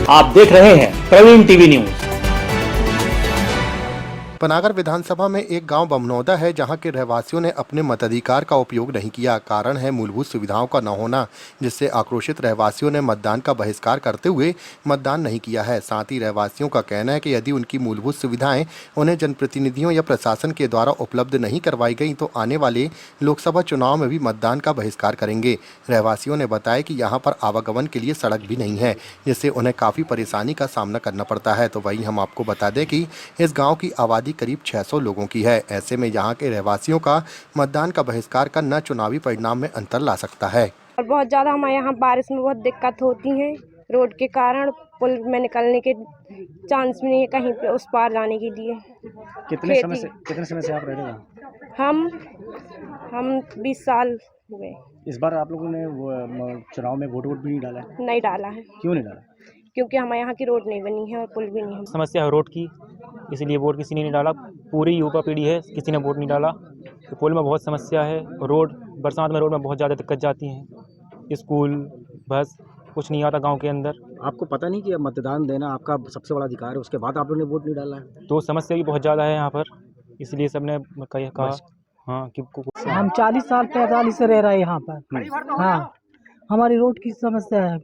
आप देख रहे हैं प्रवीण टीवी न्यूज। पनागर विधानसभा में एक गांव बमनौदा है जहां के रहवासियों ने अपने मताधिकार का उपयोग नहीं किया। कारण है मूलभूत सुविधाओं का न होना, जिससे आक्रोशित रहवासियों ने मतदान का बहिष्कार करते हुए मतदान नहीं किया है। साथ ही रहवासियों का कहना है कि यदि उनकी मूलभूत सुविधाएं उन्हें जनप्रतिनिधियों या प्रशासन के द्वारा उपलब्ध नहीं करवाई गई तो आने वाले लोकसभा चुनाव में भी मतदान का बहिष्कार करेंगे। रहवासियों ने बताया कि यहाँ पर आवागमन के लिए सड़क भी नहीं है, जिससे उन्हें काफ़ी परेशानी का सामना करना पड़ता है। तो वहीं हम आपको बता दें कि इस गाँव की आबादी करीब 600 लोगों की है। ऐसे में यहाँ के रहवासियों का मतदान का बहिष्कार करना चुनावी परिणाम में अंतर ला सकता है। और बहुत ज़्यादा हमारे यहाँ बारिश में बहुत दिक्कत होती है। रोड के कारण पुल में निकलने के चांस भी नहीं है कहीं पे उस पार जाने के लिए। कितने समय से आप रह रहे हैं? हम 20 साल हुए। इस बार आप लोगों ने चुनाव में वोट भी नहीं डाला है? नहीं डाला है। क्यों नहीं डाला? क्योंकि हमारे यहाँ की रोड नहीं बनी है और पुल भी नहीं है। समस्या है रोड की, इसलिए वोट किसी ने नहीं डाला। पूरी युवा पीढ़ी है, किसी ने वोट नहीं डाला। तो पुल में बहुत समस्या है, रोड बरसात में रोड में बहुत ज़्यादा दिक्कत जाती है। स्कूल बस कुछ नहीं आता गांव के अंदर। आपको पता नहीं कि मतदान देना आपका सबसे बड़ा अधिकार है, उसके बाद आप लोगों ने वोट नहीं डाला है? तो समस्या भी बहुत ज़्यादा है यहाँ पर, इसलिए सबने कहा हाँ कि हम 40 साल 45 से रह रहे हैं यहाँ पर। हाँ, हमारी रोड की समस्या है।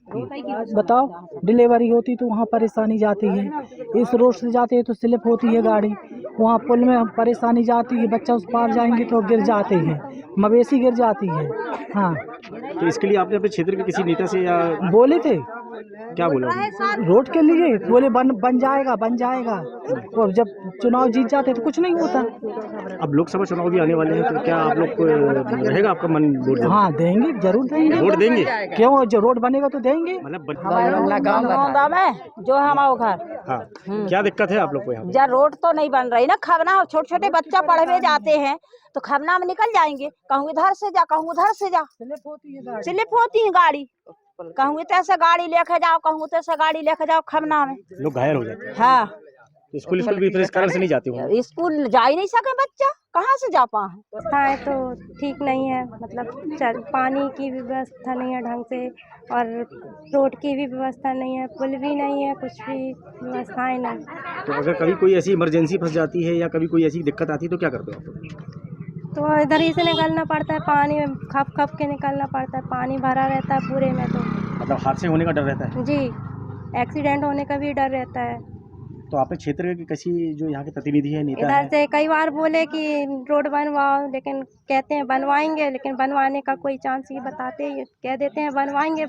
बताओ, डिलीवरी होती तो वहाँ परेशानी जाती है। इस रोड से जाते हैं तो स्लिप होती है गाड़ी, वहाँ पुल में परेशानी जाती है। बच्चा उस पार जाएंगे तो गिर जाते हैं, मवेशी गिर जाती है। हाँ, तो इसके लिए आपने अपने क्षेत्र के किसी नेता से या बोले थे? क्या बोला? रोड के लिए बोले बन जाएगा। और जब चुनाव जीत जाते तो कुछ नहीं होता। अब लोकसभा चुनाव भी आने वाले हैं, तो क्या आप लोग को रहेगा आपका मन वोट देने? हाँ, देंगे, जरूर देंगे। वोट देंगे? क्यों, जो रोड बनेगा तो देंगे। मतलब बमनौदा में जो है हमारा घर। हाँ, क्या दिक्कत है आप लोग को यहाँ? जब रोड तो नहीं बन रही ना, खबना छोटे छोटे बच्चा पढ़ने जाते हैं तो खबना में निकल जाएंगे, कहूँ इधर से जा, कहूँ उधर से जा, स्लिप होती है गाड़ी। कहूँ इधर से गाड़ी लेके जाओ, कहूँ उधर से गाड़ी लेके जाओ, खबना में लोग घायल हो जाते हैं। हाँ, स्कूल भी फिर इस कारण से नहीं जाती हूँ। स्कूल जा ही नहीं सके बच्चा, कहाँ से जा पाए? व्यवस्थाएं तो ठीक नहीं है, मतलब पानी की भी व्यवस्था नहीं है ढंग से, और रोड की भी व्यवस्था नहीं है, पुल भी नहीं है, कुछ भी व्यवस्थाएं नहीं। तो अगर कभी कोई ऐसी इमरजेंसी फंस जाती है या कभी कोई ऐसी दिक्कत आती है तो क्या करते हो आप? तो इधर ही से निकलना पड़ता है, पानी में खप के निकलना पड़ता है। पानी भरा रहता है पूरे में, तो मतलब हादसे होने का डर रहता है? जी, एक्सीडेंट होने का भी डर रहता है। तो आपने क्षेत्र के किसी जो यहाँ के प्रतिनिधि है, नेता इधर से कई बार बोले कि रोड बनवाओ, लेकिन कहते हैं बनवाएंगे, लेकिन बनवाने का कोई चांस ही बताते हैं, कह देते हैं बनवाएंगे।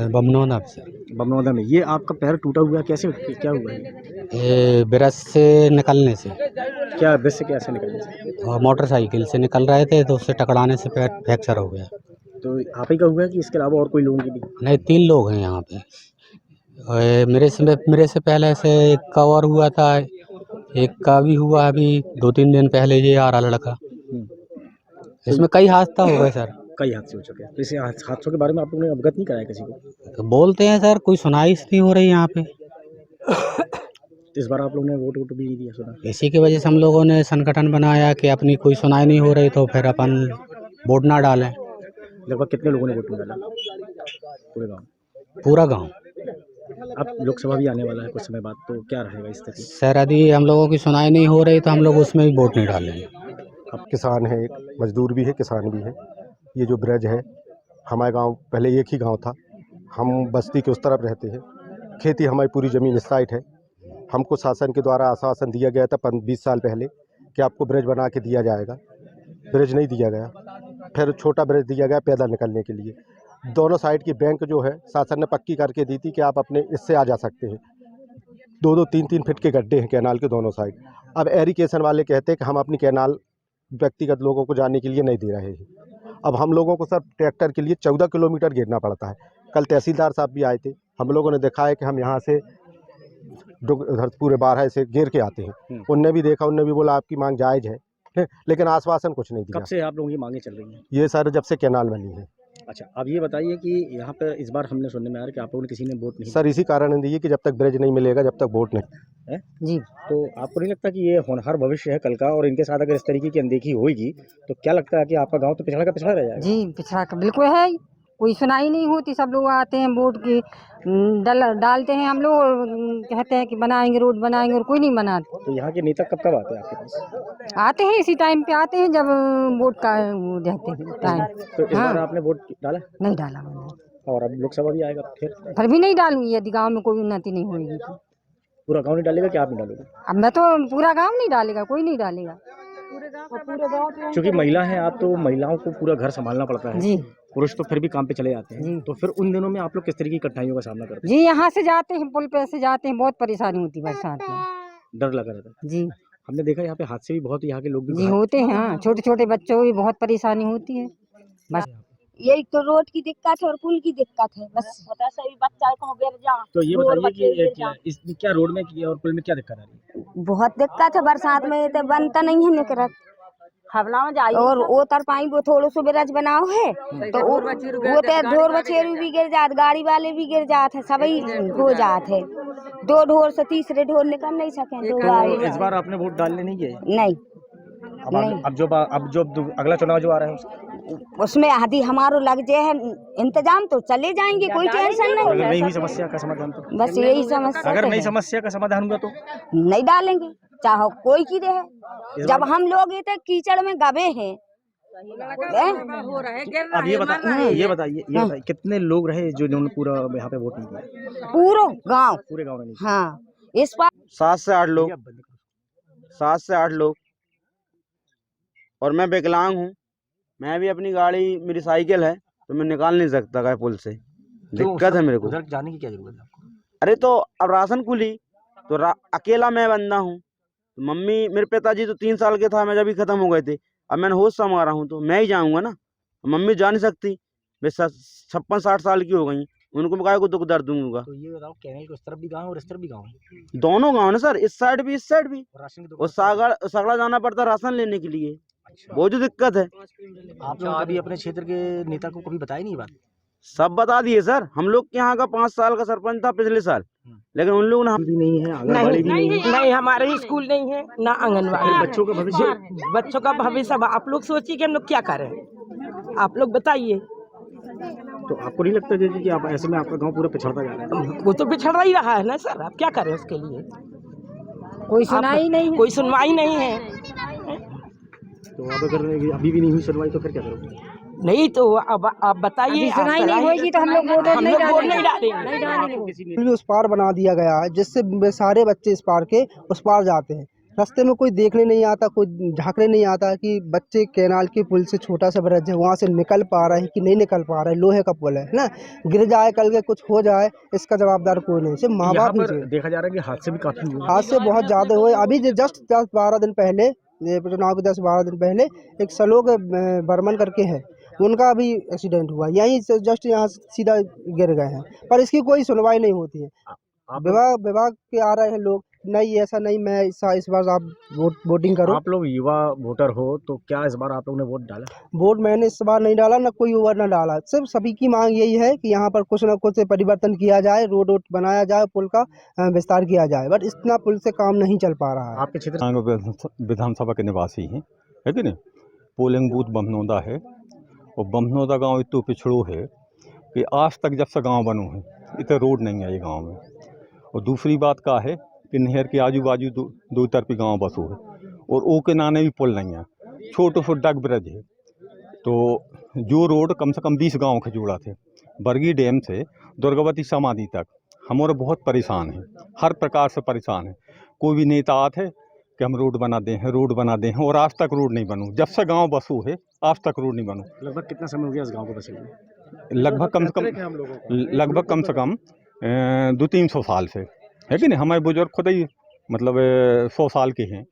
बमनौदा में ये आपका पैर टूटा हुआ, कैसे क्या हुआ है? ये ब्रश से निकलने से। क्या ब्रश से कैसे निकलने से? मोटरसाइकिल से निकल रहे थे तो उससे टकराने से पैर फ्रैक्चर हो गया। तो आप ही का हुआ है कि इसके अलावा और कोई लोगों की भी? नहीं, 3 लोग हैं यहाँ पे। मेरे से पहले से एक का और हुआ था, एक का भी हुआ अभी 2-3 दिन पहले, ये आ रहा लड़का। इसमें कई हादसा हो गए सर। कई हादसे हो चुके हैं। इस हादसों के बारे में आप लोगों ने अवगत नहीं कराया किसी को? तो बोलते हैं सर, कोई सुनाई नहीं हो रही यहाँ पे। इस बार आप लोगों ने वोट भी नहीं दिया, सुना? इसी की वजह से हम लोगों ने संगठन बनाया कि अपनी कोई सुनाई नहीं हो रही तो फिर अपन वोट ना डालें। लगभग कितने लोगों ने वोट नहीं डाला? पूरे गाँव? पूरा गाँव। अब लोकसभा भी आने वाला है कुछ समय बाद, तो क्या रहेगा स्थिति? सर, यदि हम लोगों की सुनाई नहीं हो रही तो हम लोग उसमें भी वोट नहीं डालेंगे। अब किसान है, एक मजदूर भी है, किसान भी है। ये जो ब्रिज है, हमारे गांव पहले एक ही गांव था। हम बस्ती के उस तरफ रहते हैं, खेती हमारी पूरी ज़मीन इस साइड है। हमको शासन के द्वारा आश्वासन दिया गया था 20 साल पहले कि आपको ब्रिज बना के दिया जाएगा। ब्रिज नहीं दिया गया, फिर छोटा ब्रिज दिया गया पैदल निकलने के लिए। दोनों साइड की बैंक जो है शासन ने पक्की करके दी थी कि आप अपने इससे आ जा सकते हैं। 2-2, 3-3 फीट के गड्ढे हैं कैनाल के दोनों साइड। अब एरिकेशन वाले कहते हैं कि हम अपनी कैनाल व्यक्तिगत लोगों को जाने के लिए नहीं दे रहे हैं। अब हम लोगों को सर ट्रैक्टर के लिए 14 किलोमीटर घेरना पड़ता है। कल तहसीलदार साहब भी आए थे, हम लोगों ने देखा है कि हम यहाँ से पूरे 12 से घेर के आते हैं। उनने भी देखा, उनने भी बोला आपकी मांग जायज़ है, लेकिन आश्वासन कुछ नहीं दिया। कब से आप लोगों की मांगें चल रही हैं? ये सर जब से कैनाल बनी है। अच्छा, अब ये बताइए कि यहाँ पर इस बार हमने सुनने में आ रहा है कि आप लोगों ने किसी ने वोट नहीं सर इसी कारण दिए कि जब तक ब्रिज नहीं मिलेगा जब तक वोट नहीं है जी। तो आपको नहीं लगता कि ये होनहार भविष्य है कल का, और इनके साथ अगर इस तरीके की अनदेखी होगी तो क्या लगता है कि आपका गांव तो पिछड़ा का पिछड़ा रह जाएगा? जी, पिछड़ा का बिल्कुल है। कोई सुनाई नहीं होती। सब लोग आते हैं वोट की डालते हैं हम लोग और कहते हैं कि बनाएंगे रोड बनाएंगे और कोई नहीं बनाते। तो यहाँ के नेता कब कब आते हैं आपके पास? आते हैं इसी टाइम पे आते हैं जब वोट का वो रहते हैं टाइम। तो इस बार आपने वोट डाला? नहीं डाला मैंने। और अब लोकसभा भी आएगा फिर भी नहीं डालूंगी यदि गाँव में कोई उन्नति नहीं होगी तो। पूरा गाँव नहीं डालेगा कि आप नहीं डालोगे? अब मैं तो पूरा गाँव नहीं डालेगा, कोई नहीं डालेगा। क्योंकि महिला है आप, तो महिलाओं को पूरा घर संभालना पड़ता है जी। पुरुष तो फिर भी काम पे चले जाते हैं, तो फिर उन दिनों में आप लोग किस तरह की कठिनाइयों का सामना करते जी यहाँ से जाते हैं पुल पे से जाते हैं, बहुत परेशानी होती है बरसात में। हैं? डर लगा रहता है। जी हमने देखा यहाँ पे हादसे भी बहुत, यहाँ के लोग भी जी होते हैं। हाँ छोटे छोटे बच्चों को भी बहुत परेशानी होती है। बस यही तो रोड की दिक्कत है और पुल की दिक्कत है बस। सभी बच्चा को गिर जा। तो ये बताइए कि क्या रोड में और पुल में क्या दिक्कत आ रही है? बहुत दिक्कत है बरसात में, तो बनता नहीं है निकरत हवला में जाए और वो तरपाई वो थोड़ा सो ब्रिज बनाओ है तो वो ढोर बछेरू भी गिर जात, गाड़ी वाले भी गिर जाते हैं, सभी हो जाते है। दो ढोर से तीसरे ढोर निकल नहीं सके। तो इस बार आपने वोट डालने नहीं गए? नहीं। अब जो अगला चुनाव जो आ रहा है उसमें आदि हमारो लग जाए है इंतजाम तो चले जाएंगे, कोई टेंशन नहीं। अगर नहीं हुई समस्या का समाधान तो बस यही समस्या। अगर नहीं समस्या का समाधान हुआ तो नहीं डालेंगे, चाहे कोई की रहे। जब हम लोग इतने कीचड़ में गबे हैं। अब ये बताइए कितने लोग रहे जो जिन्होंने पूरा यहाँ पे वोट नहीं किया? पूरे गांव में नहीं। हाँ इस बार 7 से 8 लोग, 7 से 8 लोग। और मैं विकलांग हूँ, मैं भी अपनी गाड़ी, मेरी साइकिल है तो मैं निकाल नहीं सकता है पुल से, दिक्कत है मेरे को। उधर जाने की क्या जरूरत है आपको? अरे तो अब राशन कुली तो अकेला मैं बंदा हूँ, तो मम्मी मेरे पिताजी तो 3 साल के था मैं जब भी खत्म हो गए थे, अब मैंने होश संभाला हूँ तो मैं ही जाऊँगा ना, मम्मी जा नहीं सकती, वे 56-60 साल की हो गई, उनको काय को दुख दर्द दूंगा। तो ये बताओ कैनल को इस तरफ भी गाँव और इस तरफ भी गाँव है? दोनों गाँव है सर, इस साइड भी इस साइड भी। और सगड़ा जाना पड़ता राशन लेने के लिए, बहुत जो दिक्कत है। आप लोग कभी अपने क्षेत्र के नेता को कभी बताया नहीं बात? सब बता दिए सर, हम लोग के यहाँ का 5 साल का सरपंच था पिछले साल, लेकिन उन लोगों ने नहीं है, आंगनबाड़ी भी नहीं है। नहीं हमारे स्कूल नहीं है ना आंगनबाड़ी। बच्चों का भविष्य, बच्चों का भविष्य आप लोग सोचिए कि हम लोग क्या करें, आप लोग बताइए। तो आपको नहीं लगता कि आप ऐसे में आपका गांव पूरा पिछड़ता जा रहा है? वो तो पिछड़ ही रहा है ना सर, आप क्या करें उसके लिए? कोई सुनाई नहीं है। कोई सुनवाई नहीं है। तो अब अगर अभी भी नहीं हुई सुनवाई तो फिर क्या करोगे? नहीं तो अब आप बताइए। सुनाई नहीं होगी तो हम लोग वोट नहीं डालेंगे। उस पार बना दिया गया है जिससे सारे बच्चे इस पार के उस पार जाते हैं। रास्ते में कोई देखने नहीं आता, कोई झांकने नहीं आता कि बच्चे कैनाल के पुल से छोटा सा ब्रिज है वहाँ से निकल पा रहा है कि नहीं निकल पा रहा है। लोहे का पुल है ना, गिर जाए कल के कुछ हो जाए इसका जवाबदार कोई नहीं, सिर्फ माँ बाप ही। देखा जा रहा है कि हादसे भी काफी हुए, हादसे बहुत ज़्यादा हुए। अभी जस्ट 10-12 दिन पहले, चुनाव के 10-12 दिन पहले एक सलोक बर्मन करके है, उनका भी एक्सीडेंट हुआ, यहीं से जस्ट यहाँ सीधा गिर गए हैं, पर इसकी कोई सुनवाई नहीं होती है। विभाग के आ रहे हैं लोग, नहीं ऐसा नहीं, मैं इस बार आप वोटिंग करो। आप लोग युवा वोटर हो तो क्या इस बार आप लोगों ने वोट डाला? वोट मैंने इस बार नहीं डाला, ना कोई ओवर ना डाला, सिर्फ सभी की मांग यही है कि यहाँ पर कुछ ना कुछ परिवर्तन किया जाए, रोड बनाया जाए, पुल का विस्तार किया जाए, बट इतना पुल से काम नहीं चल पा रहा है। आपके क्षेत्र विधानसभा के निवासी हैं, है कि नहीं? पोलिंग बूथ बमनौदा है और बमनौदा गाँव इतना पिछड़ो है कि आज तक जब से गाँव बनो है इतना रोड नहीं है ये गाँव में। और दूसरी बात का है कि नहर के आजू बाजू दो तरफी गांव बसो है और ओ के नाने भी पुल नहीं है, छोटे छोटे डग ब्रिज है। तो जो रोड कम से कम 20 गांव के जोड़ा थे, बरगी डैम से दुर्गावती समाधि तक, हमारे बहुत परेशान हैं, हर प्रकार से परेशान है। कोई भी नेता आते हैं कि हम रोड बना दें, रोड बना दें, और आज तक रोड नहीं बनो, जब से गाँव बसो है आज तक रोड नहीं बनो। लगभग कितना समय हो गया इस गाँव को बसे? लगभग कम से कम 200-300 साल से, है कि नहीं? हमारे बुजुर्ग खुद ही मतलब 100 साल के हैं।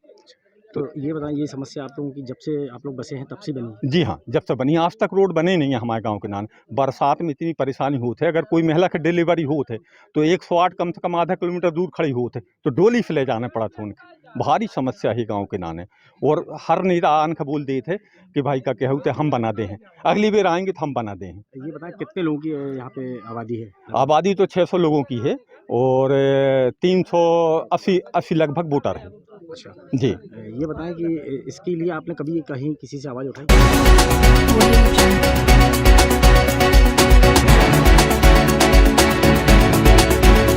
तो ये बताएं, ये समस्या आप लोगों की जब से आप लोग बसे हैं तब से बनी? जी हाँ, जब से बनी, आज तक रोड बने नहीं है हमारे गांव के नाम। बरसात में इतनी परेशानी होती है, अगर कोई महिला की डिलीवरी होते तो 108 कम से कम आधा किलोमीटर दूर खड़ी होते तो डोली से ले जाना पड़ा था उनके। भारी समस्या है गांव के नाने, और हर नेता आन का बोल देते कि भाई का कहू तो हम बना दे हैं, अगली बार आएंगे तो हम बना दे हैं। ये बताएं कितने लोगों की यहाँ पे आबादी है? आबादी तो 600 लोगों की है और 380 लगभग वोटर है। अच्छा जी। ये बताएं कि इसके लिए आपने कभी कहीं किसी से आवाज़ उठाई?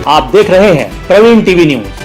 आप देख रहे हैं प्रवीण टीवी न्यूज।